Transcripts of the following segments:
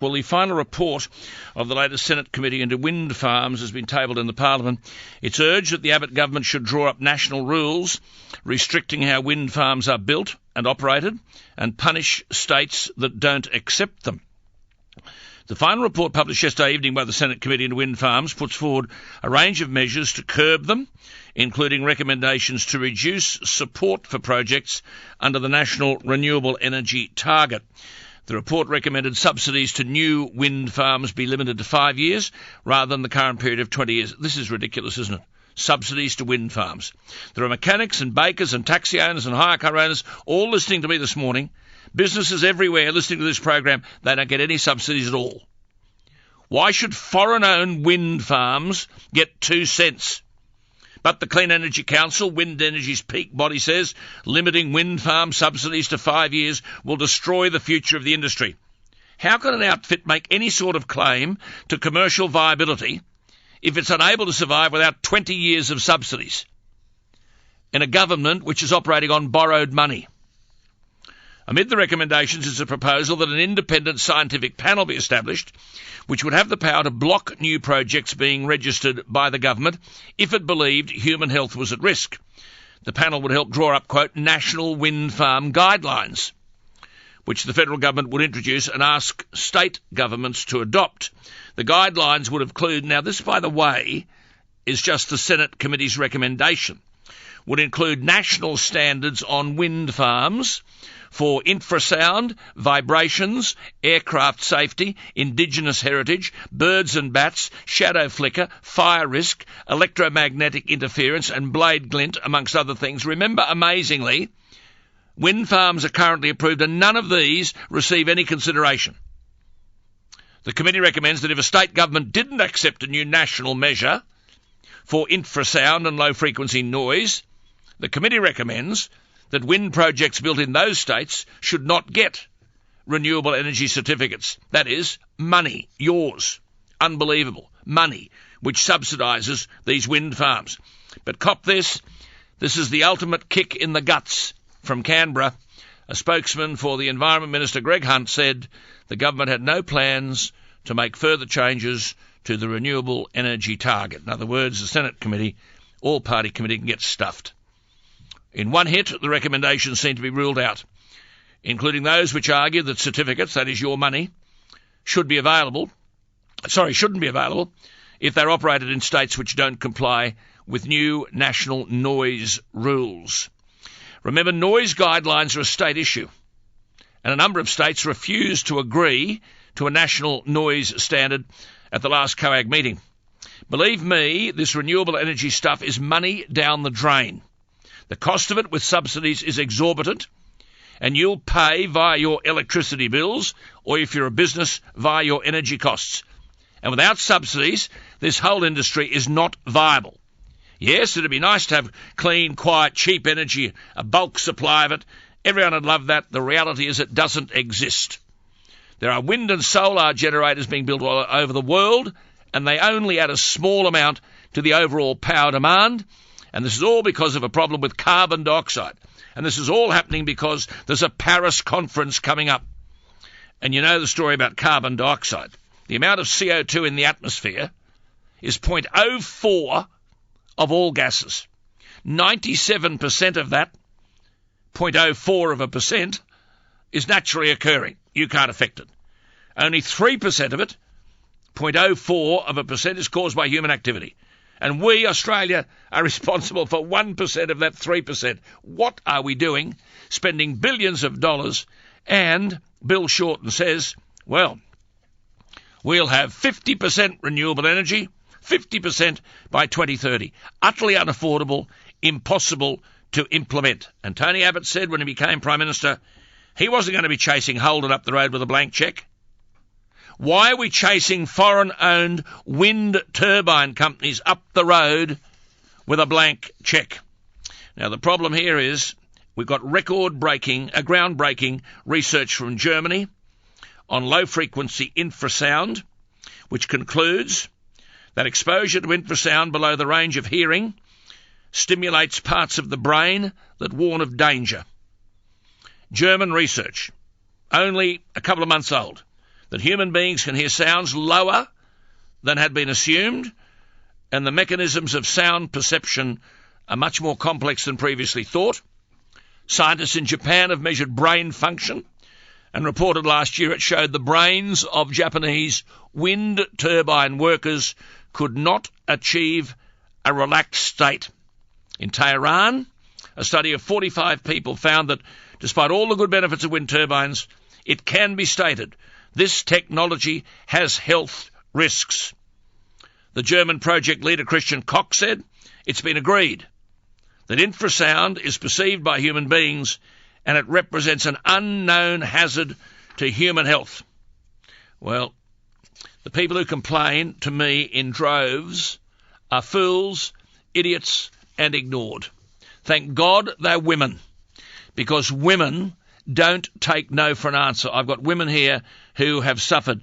Well, the final report of the latest Senate committee into wind farms has been tabled in the Parliament. It's urged that the Abbott government should draw up national rules restricting how wind farms are built and operated and punish states that don't accept them. The final report published yesterday evening by the Senate Committee into Wind Farms puts forward a range of measures to curb them, including recommendations to reduce support for projects under the National Renewable Energy Target. The report recommended subsidies to new wind farms be limited to 5 years rather than the current period of 20 years. This is ridiculous, isn't it? Subsidies to wind farms. There are mechanics and bakers and taxi owners and hire car owners all listening to me this morning. Businesses everywhere listening to this program, they don't get any subsidies at all. Why should foreign-owned wind farms get 2 cents? But the Clean Energy Council, Wind Energy's peak body, says limiting wind farm subsidies to 5 years will destroy the future of the industry. How can an outfit make any sort of claim to commercial viability if it's unable to survive without 20 years of subsidies in a government which is operating on borrowed money? Amid the recommendations is a proposal that an independent scientific panel be established which would have the power to block new projects being registered by the government if it believed human health was at risk. The panel would help draw up, quote, national wind farm guidelines, which the federal government would introduce and ask state governments to adopt. The guidelines would include, now this, by the way, is just the Senate committee's recommendation, would include national standards on wind farms for infrasound, vibrations, aircraft safety, indigenous heritage, birds and bats, shadow flicker, fire risk, electromagnetic interference and blade glint, amongst other things. Remember, amazingly, wind farms are currently approved and none of these receive any consideration. The committee recommends that if a state government didn't accept a new national measure for infrasound and low-frequency noise, the committee recommends that wind projects built in those states should not get renewable energy certificates. That is, money, yours, unbelievable, money, which subsidises these wind farms. But cop this is the ultimate kick in the guts from Canberra. A spokesman for the Environment Minister, Greg Hunt, said the government had no plans to make further changes to the renewable energy target. In other words, the Senate committee, all-party committee, can get stuffed. In one hit, the recommendations seem to be ruled out, including those which argue that certificates, that is your money, shouldn't be available if they're operated in states which don't comply with new national noise rules. Remember, noise guidelines are a state issue, and a number of states refused to agree to a national noise standard at the last COAG meeting. Believe me, this renewable energy stuff is money down the drain. The cost of it with subsidies is exorbitant, and you'll pay via your electricity bills, or if you're a business, via your energy costs. And without subsidies, this whole industry is not viable. Yes, it'd be nice to have clean, quiet, cheap energy, a bulk supply of it. Everyone would love that. The reality is it doesn't exist. There are wind and solar generators being built all over the world, and they only add a small amount to the overall power demand. And this is all because of a problem with carbon dioxide. And this is all happening because there's a Paris conference coming up. And you know the story about carbon dioxide. The amount of CO2 in the atmosphere is 0.04 of all gases. 97% of that, 0.04%, is naturally occurring. You can't affect it. Only 3% of it, 0.04%, is caused by human activity. And we, Australia, are responsible for 1% of that 3%. What are we doing? Spending billions of dollars. And Bill Shorten says, well, we'll have 50% renewable energy, 50% by 2030. Utterly unaffordable, impossible to implement. And Tony Abbott said when he became Prime Minister, he wasn't going to be chasing Holden up the road with a blank cheque. Why are we chasing foreign-owned wind turbine companies up the road with a blank cheque? Now, the problem here is we've got groundbreaking research from Germany on low-frequency infrasound, which concludes that exposure to infrasound below the range of hearing stimulates parts of the brain that warn of danger. German research, only a couple of months old, that human beings can hear sounds lower than had been assumed, and the mechanisms of sound perception are much more complex than previously thought. Scientists in Japan have measured brain function and reported last year it showed the brains of Japanese wind turbine workers could not achieve a relaxed state. In Tehran, a study of 45 people found that despite all the good benefits of wind turbines, it can be stated this technology has health risks. The German project leader Christian Koch said it's been agreed that infrasound is perceived by human beings and it represents an unknown hazard to human health. Well, the people who complain to me in droves are fools, idiots and ignored. Thank God they're women, because women don't take no for an answer. I've got women here who have suffered.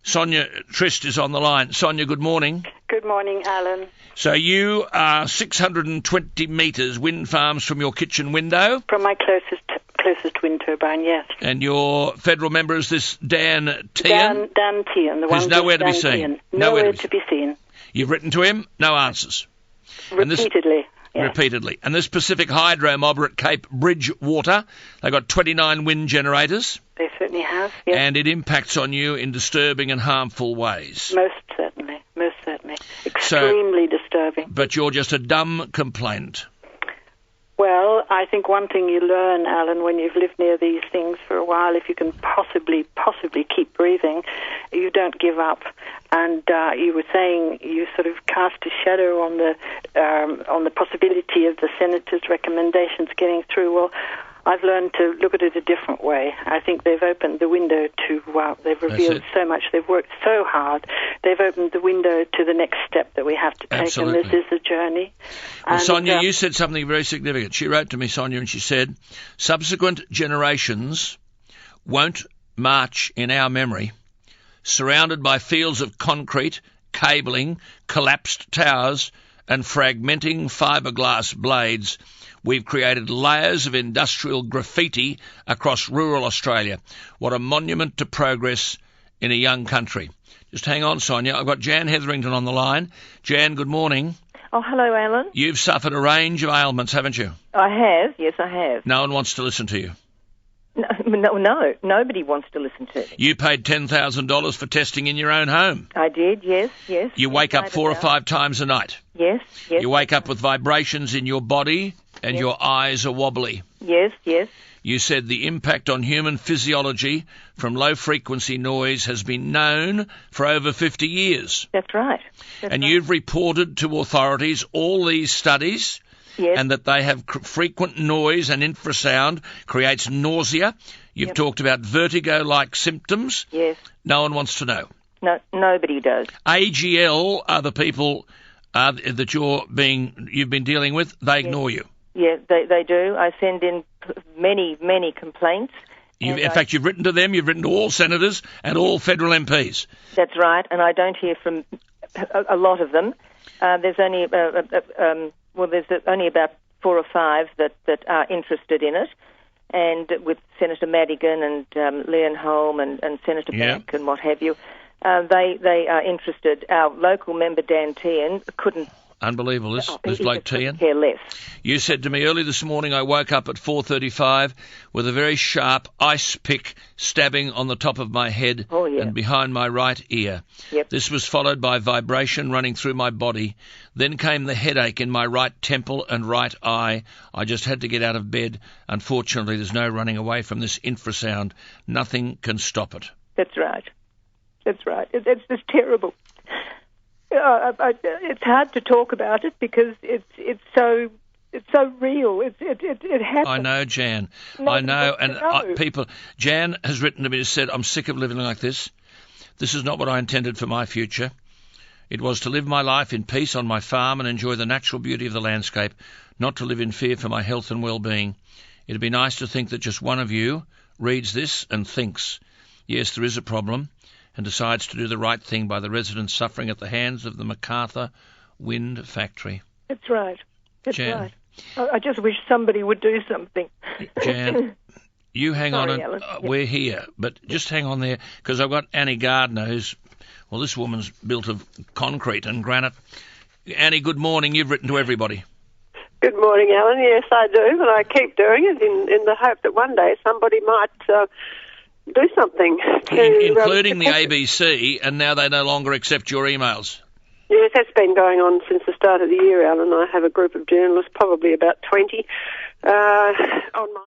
Sonia Trist is on the line. Sonia, good morning. Good morning, Alan. So you are 620 metres wind farms from your kitchen window? From my closest wind turbine, yes. And your federal member is this Dan Tehan? Dan Tehan, the one who's nowhere to be seen. Nowhere to be seen. You've written to him? No answers? Repeatedly. Yeah. Repeatedly. And this Pacific Hydro mob are at Cape Bridgewater. They've got 29 wind generators. They certainly have, yes. And it impacts on you in disturbing and harmful ways. Most certainly. Extremely disturbing. But you're just a dumb complainant. Well, I think one thing you learn, Alan, when you've lived near these things for a while, if you can possibly keep breathing, you don't give up. And you were saying you sort of cast a shadow on the possibility of the Senator's recommendations getting through. Well, I've learned to look at it a different way. I think they've opened the window to, they've revealed so much, they've worked so hard, they've opened the window to the next step that we have to take, Absolutely. And this is a journey. Well, Sonia, you said something very significant. She wrote to me, Sonia, and she said, subsequent generations won't march in our memory, surrounded by fields of concrete, cabling, collapsed towers, and fragmenting fiberglass blades. We've created layers of industrial graffiti across rural Australia. What a monument to progress in a young country. Just hang on, Sonia. I've got Jan Hetherington on the line. Jan, good morning. Oh, hello, Alan. You've suffered a range of ailments, haven't you? I have. Yes, I have. No one wants to listen to you. No, nobody wants to listen to me. You paid $10,000 for testing in your own home. I did, yes. You wake up 4 or 5 times a night. Yes. You wake up with vibrations in your body and your eyes are wobbly. Yes. You said the impact on human physiology from low-frequency noise has been known for over 50 years. That's right. You've reported to authorities all these studies, yes, and that they have frequent noise and infrasound creates nausea. You've talked about vertigo-like symptoms. Yes. No one wants to know. No, nobody does. AGL are the people that you've been dealing with. They ignore you. Yeah, they do. I send in many complaints. In fact, you've written to them, you've written to all senators and all federal MPs. That's right, and I don't hear from a lot of them. There's only there's only about 4 or 5 that are interested in it, and with Senator Madigan and Leon Holm and Senator Beck and what have you, they are interested. Our local member Dan Tehan couldn't. Unbelievable, this bloke Tehan. Care less. You said to me early this morning I woke up at 4:35 with a very sharp ice pick stabbing on the top of my head and behind my right ear. Yep. This was followed by vibration running through my body. Then came the headache in my right temple and right eye. I just had to get out of bed. Unfortunately, there's no running away from this infrasound. Nothing can stop it. That's right. It's just terrible. It's hard to talk about it because it's so real. It happens. I know, Jan. I know, and people. Jan has written to me and said, "I'm sick of living like this. This is not what I intended for my future. It was to live my life in peace on my farm and enjoy the natural beauty of the landscape, not to live in fear for my health and well-being. It'd be nice to think that just one of you reads this and thinks, yes, there is a problem, and decides to do the right thing by the residents suffering at the hands of the MacArthur Wind Factory." That's right. Jan. Right. I just wish somebody would do something. Jan, You hang Sorry, on, Alan. we're here, but just hang on there, because I've got Annie Gardner, this woman's built of concrete and granite. Annie, good morning. You've written to everybody. Good morning, Alan. Yes, I do, and I keep doing it in the hope that one day somebody might do something. Including the ABC, and now they no longer accept your emails. Yes, that's been going on since the start of the year, Alan. I have a group of journalists, probably about 20, on my...